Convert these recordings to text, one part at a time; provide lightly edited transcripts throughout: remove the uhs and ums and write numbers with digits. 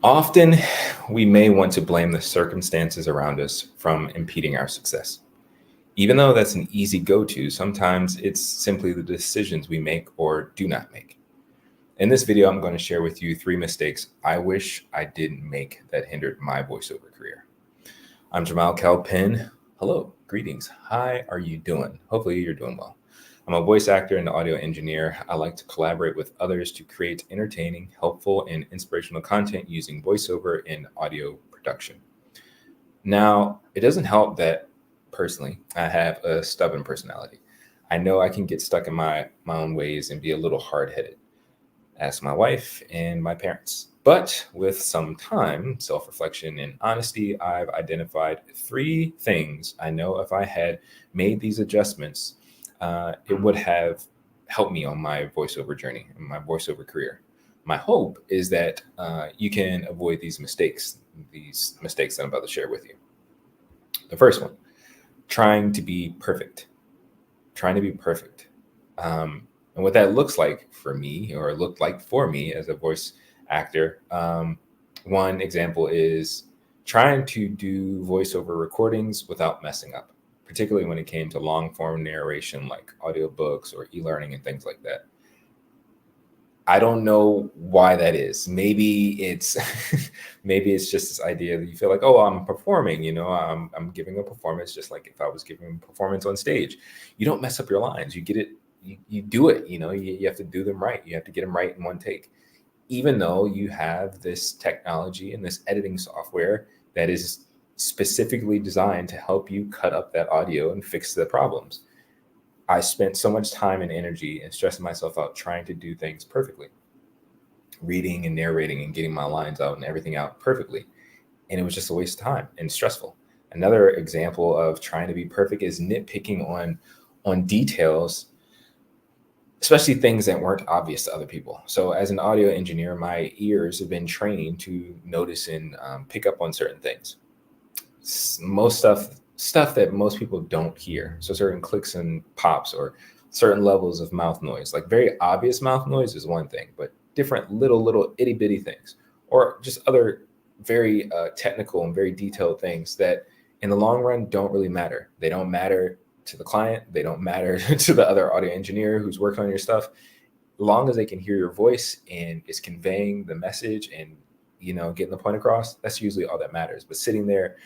Often, we may want to blame the circumstances around us from impeding our success. Even though that's an easy go to, sometimes it's simply the decisions we make or do not make. In this video, I'm going to share with you 3 mistakes I wish I didn't make that hindered my voiceover career. I'm Jamal Calpin. Hello, greetings. How are you doing? Hopefully, you're doing well. I'm a voice actor and audio engineer. I like to collaborate with others to create entertaining, helpful, and inspirational content using voiceover and audio production. Now, it doesn't help that personally, I have a stubborn personality. I know I can get stuck in my own ways and be a little hard headed. Ask my wife and my parents. But with some time, self reflection, and honesty, I've identified 3 things I know if I had made these adjustments, it would have helped me on my voiceover journey and my voiceover career. My hope is that you can avoid these mistakes that I'm about to share with you. The first one, trying to be perfect, trying to be perfect. And what that looks like for me, or looked like for me as a voice actor, one example is trying to do voiceover recordings without messing up, particularly when it came to long form narration like audiobooks or e-learning and things like that. I don't know why that is. Maybe it's maybe it's just this idea that you feel like, oh, I'm performing, I'm giving a performance just like if I was giving a performance on stage. You don't mess up your lines. You get it, you do it, you have to do them right. You have to get them right in one take. Even though you have this technology and this editing software that is specifically designed to help you cut up that audio and fix the problems. I spent so much time and energy and stressing myself out trying to do things perfectly, reading and narrating and getting my lines out and everything out perfectly. And it was just a waste of time and stressful. Another example of trying to be perfect is nitpicking on details, especially things that weren't obvious to other people. So as an audio engineer, my ears have been trained to notice and pick up on certain things. Most stuff that most people don't hear. So certain clicks and pops or certain levels of mouth noise. Like very obvious mouth noise is one thing, but different little itty bitty things, or just other very technical and very detailed things that in the long run don't really matter. They don't matter to the client. They don't matter to the other audio engineer who's working on your stuff. Long as they can hear your voice and it's conveying the message and getting the point across, that's usually all that matters. But sitting there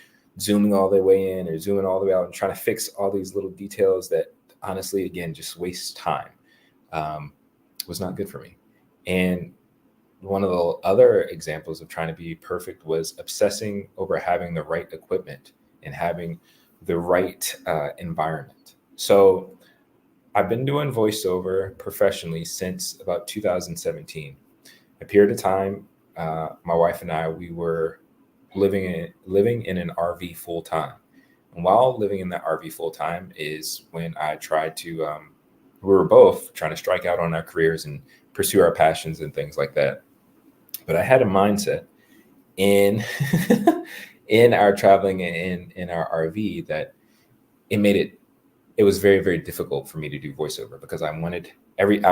zooming all the way in or zooming all the way out and trying to fix all these little details that honestly, again, just wastes time, was not good for me. And one of the other examples of trying to be perfect was obsessing over having the right equipment and having the right environment. So I've been doing voiceover professionally since about 2017. A period of time, my wife and I, we were living in an RV full time. And while living in that RV full time is when I tried to, we were both trying to strike out on our careers and pursue our passions and things like that. But I had a mindset in in our traveling in our RV that it made it was very, very difficult for me to do voiceover because I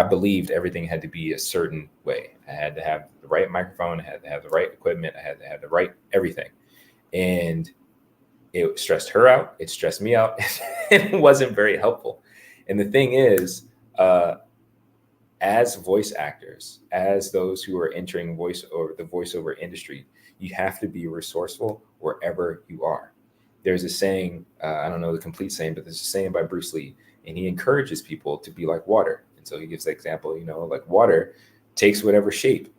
believed everything had to be a certain way. I had to have the right microphone, I had to have the right equipment, I had to have the right everything. And it stressed her out, it stressed me out, and it wasn't very helpful. And the thing is, as voice actors, as those who are entering the voiceover industry, you have to be resourceful wherever you are. There's a saying, I don't know the complete saying, but there's a saying by Bruce Lee, and he encourages people to be like water. And so he gives the example, like water takes whatever shape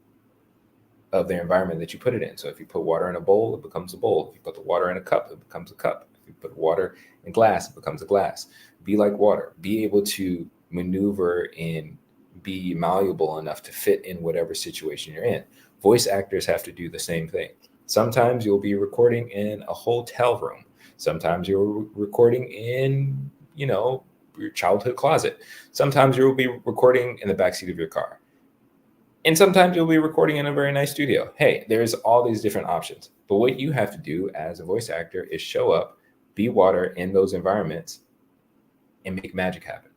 of the environment that you put it in. So if you put water in a bowl, it becomes a bowl. If you put the water in a cup, it becomes a cup. If you put water in glass, it becomes a glass. Be like water. Be able to maneuver and be malleable enough to fit in whatever situation you're in. Voice actors have to do the same thing. Sometimes you'll be recording in a hotel room. Sometimes you're recording in, your childhood closet. Sometimes you'll be recording in the backseat of your car. And sometimes you'll be recording in a very nice studio. Hey, there's all these different options. But what you have to do as a voice actor is show up, be water in those environments, and make magic happen.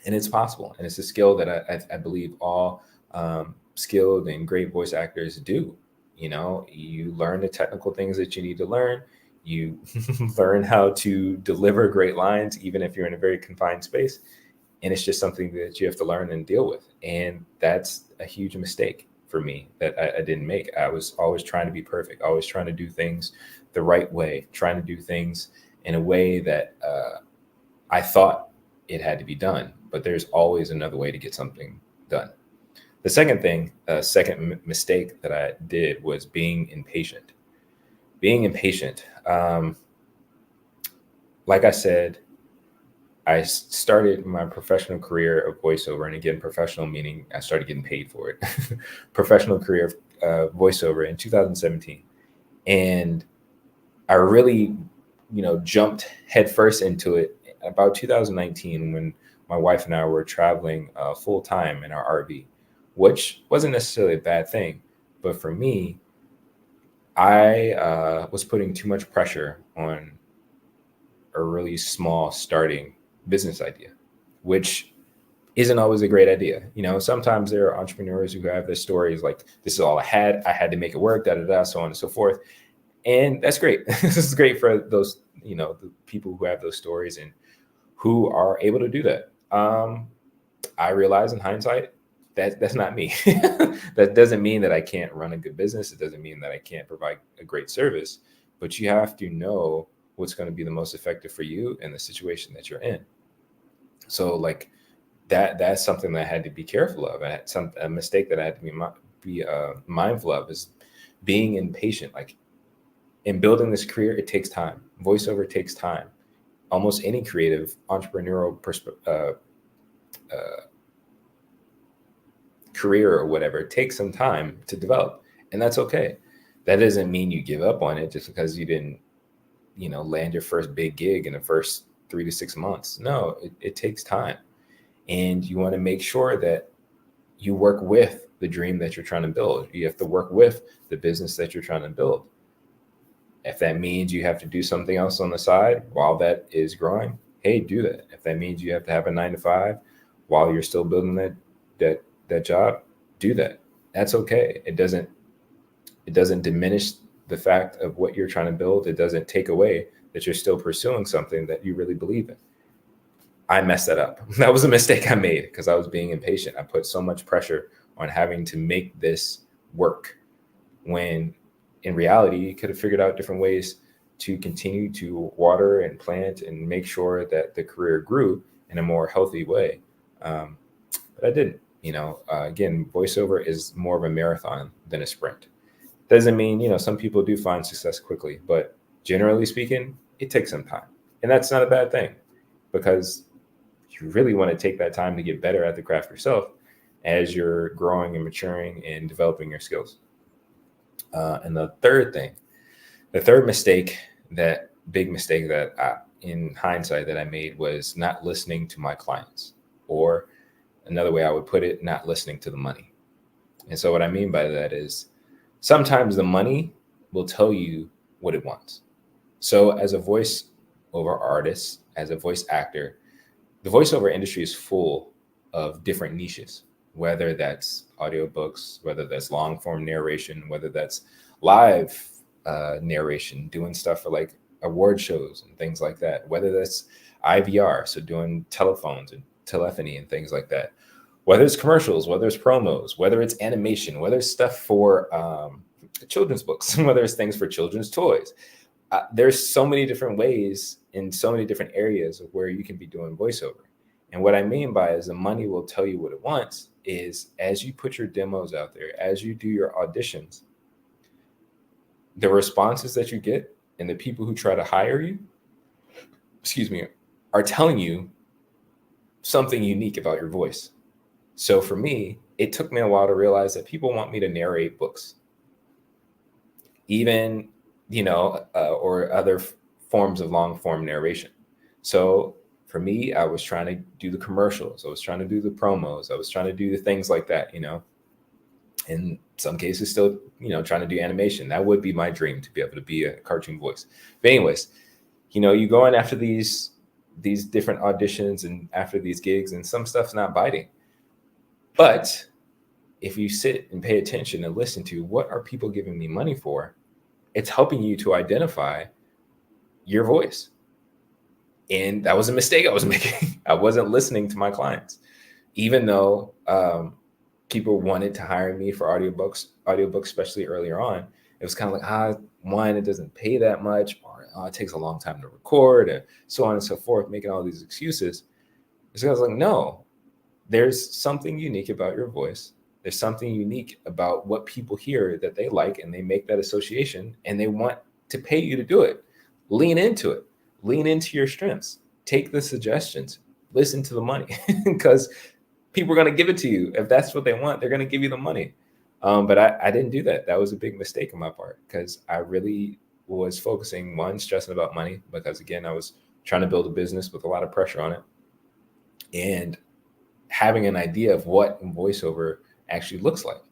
And it's possible. And it's a skill that I believe all skilled and great voice actors do. You learn the technical things that you need to learn. You learn how to deliver great lines, even if you're in a very confined space. And it's just something that you have to learn and deal with. And that's a huge mistake for me that I didn't make. I was always trying to be perfect, always trying to do things the right way, trying to do things in a way that I thought it had to be done. But there's always another way to get something done. The second thing, mistake that I did was being impatient. Being impatient. Like I said, I started my professional career of voiceover, and again, professional meaning I started getting paid for it. Professional career of voiceover in 2017, and I really, jumped headfirst into it about 2019 when my wife and I were traveling full time in our RV, which wasn't necessarily a bad thing, but for me, I was putting too much pressure on a really small starting business idea, which isn't always a great idea. Sometimes there are entrepreneurs who have their stories like, this is all I had to make it work, da da da, so on and so forth. And that's great. This is great for those, the people who have those stories and who are able to do that. I realize in hindsight that that's not me. That doesn't mean that I can't run a good business. It doesn't mean that I can't provide a great service, but you have to know what's going to be the most effective for you in the situation that you're in. So like that's something that I had to be careful of. A mistake that I had to be mindful of is being impatient. Like in building this career, it takes time. Voiceover takes time. Almost any creative entrepreneurial career or whatever, it takes some time to develop, and that's okay. That doesn't mean you give up on it just because you didn't, land your first big gig in the first 3 to 6 months. No, it takes time, and you want to make sure that you work with the dream that you're trying to build. You have to work with the business that you're trying to build. If that means you have to do something else on the side while that is growing, hey, do that. If that means you have to have a 9 to 5 while you're still building that job, do that. That's okay. It doesn't diminish the fact of what you're trying to build. It doesn't take away that you're still pursuing something that you really believe in. I messed that up. That was a mistake I made because I was being impatient. I put so much pressure on having to make this work when in reality, you could have figured out different ways to continue to water and plant and make sure that the career grew in a more healthy way. But I didn't. Again, voiceover is more of a marathon than a sprint. Doesn't mean, some people do find success quickly, but generally speaking, it takes some time. And that's not a bad thing because you really want to take that time to get better at the craft yourself as you're growing and maturing and developing your skills. And the third mistake, that big mistake that in hindsight that I made was not listening to my clients, or another way I would put it, not listening to the money. And so what I mean by that is sometimes the money will tell you what it wants. So as a voiceover artist, as a voice actor, the voiceover industry is full of different niches, whether that's audiobooks, whether that's long form narration, whether that's live narration, doing stuff for like award shows and things like that, whether that's IVR, so doing telephones and telephony and things like that, whether it's commercials, whether it's promos, whether it's animation, whether it's stuff for children's books, whether it's things for children's toys. There's so many different ways in so many different areas of where you can be doing voiceover. And what I mean by is the money will tell you what it wants is as you put your demos out there, as you do your auditions, the responses that you get and the people who try to hire you, are telling you something unique about your voice. So for me, it took me a while to realize that people want me to narrate books, even, or other forms of long form narration. So for me, I was trying to do the commercials. I was trying to do the promos. I was trying to do the things like that, in some cases still, trying to do animation. That would be my dream, to be able to be a cartoon voice. But anyways, you go in after these different auditions and after these gigs, and some stuff's not biting. But if you sit and pay attention and listen to what are people giving me money for, it's helping you to identify your voice. And that was a mistake I was making. I wasn't listening to my clients, even though people wanted to hire me for audiobooks, especially earlier on. It was kind of like, one, it doesn't pay that much, or it takes a long time to record, and so on and so forth, making all these excuses. So I was like, no, there's something unique about your voice. There's something unique about what people hear that they like, and they make that association, and they want to pay you to do it. Lean into it. Lean into your strengths. Take the suggestions. Listen to the money, because people are going to give it to you. If that's what they want, they're going to give you the money. But I didn't do that. That was a big mistake on my part, because I really was focusing, stressing about money, because again, I was trying to build a business with a lot of pressure on it, and having an idea of what voiceover actually looks like.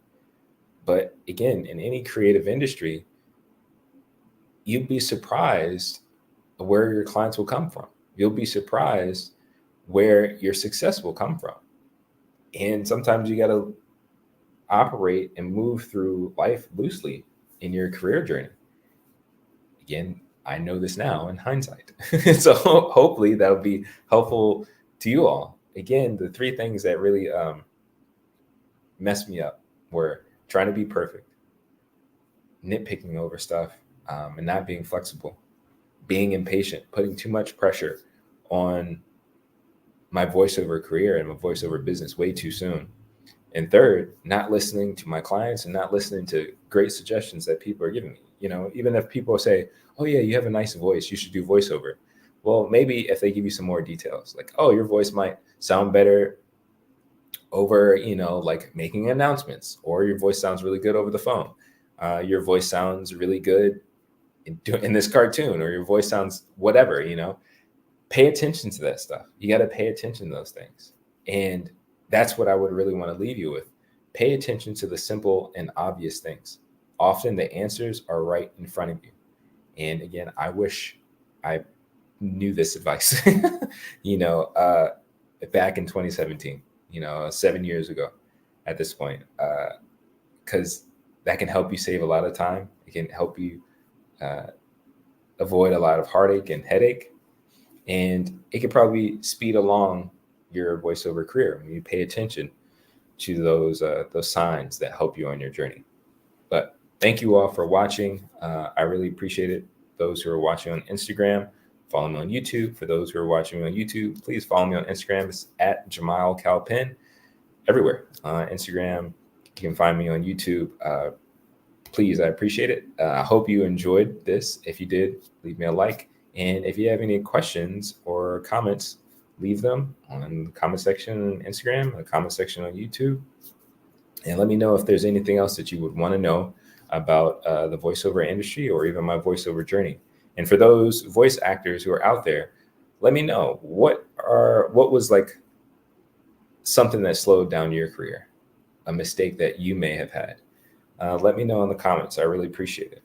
But again, in any creative industry, you'd be surprised where your clients will come from. You'll be surprised where your success will come from. And sometimes you got to operate and move through life loosely in your career journey. Again, I know this now in hindsight. So hopefully that'll be helpful to you all. Again, the three things that really messed me up were trying to be perfect, nitpicking over stuff, and not being flexible, being impatient, putting too much pressure on my voiceover career and my voiceover business way too soon. And third, not listening to my clients and not listening to great suggestions that people are giving me. Even if people say, oh yeah, you have a nice voice, you should do voiceover. Well, maybe if they give you some more details, like, oh, your voice might sound better over, like making announcements, or your voice sounds really good over the phone. Your voice sounds really good in this cartoon, or your voice sounds whatever, pay attention to that stuff. You got to pay attention to those things. And that's what I would really want to leave you with. Pay attention to the simple and obvious things. Often the answers are right in front of you. And again, I wish I knew this advice, back in 2017, 7 years ago at this point, because that can help you save a lot of time. It can help you avoid a lot of heartache and headache. And it could probably speed along your voiceover career when you pay attention to those signs that help you on your journey. But thank you all for watching. I really appreciate it. Those who are watching on Instagram, follow me on YouTube. For those who are watching me on YouTube, please follow me on Instagram. It's at Jamal Calpin. Everywhere. Instagram, you can find me on YouTube. Please, I appreciate it. I hope you enjoyed this. If you did, leave me a like. And if you have any questions or comments, leave them on the comment section on Instagram, the comment section on YouTube. And let me know if there's anything else that you would want to know about the voiceover industry, or even my voiceover journey. And for those voice actors who are out there, let me know what was like something that slowed down your career, a mistake that you may have had. Let me know in the comments. I really appreciate it.